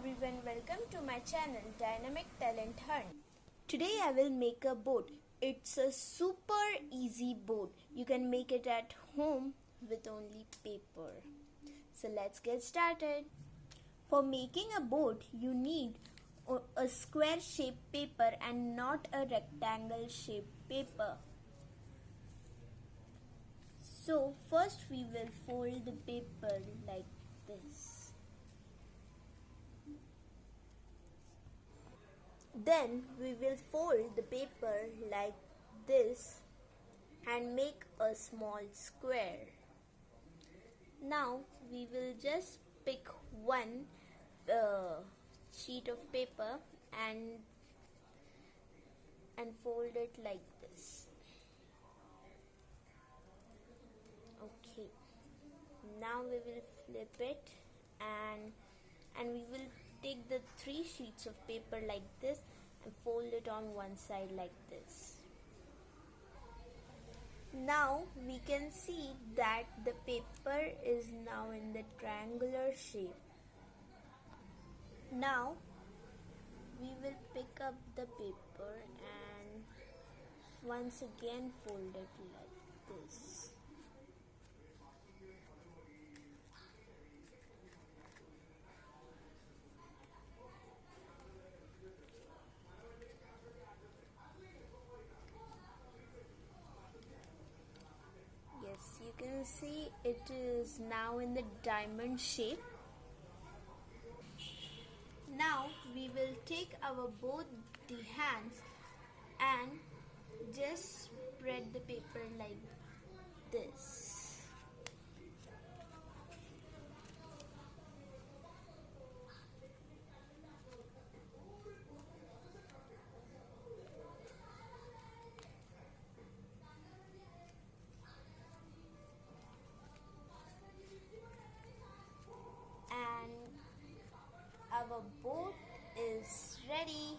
everyone, welcome to my channel Dynamic Talent Hunt. Today I will make a boat. It's a super easy boat. You can make it at home with only paper. So let's get started. For making a boat, you need a square shaped paper and not a rectangle shaped paper. So first we will fold the paper like this. Then we will fold the paper like this and make a small square. Now we will just pick one sheet of paper and fold it like this. Okay. Now we will flip it and we will take the 3 sheets of paper like this and fold it on one side like this. Now we can see that the paper is now in the triangular shape. Now we will pick up the paper and once again fold it like this. Yes, you can see it is now in the diamond shape. Now we will take our both the hands and just spread the paper like this. And our boat is ready.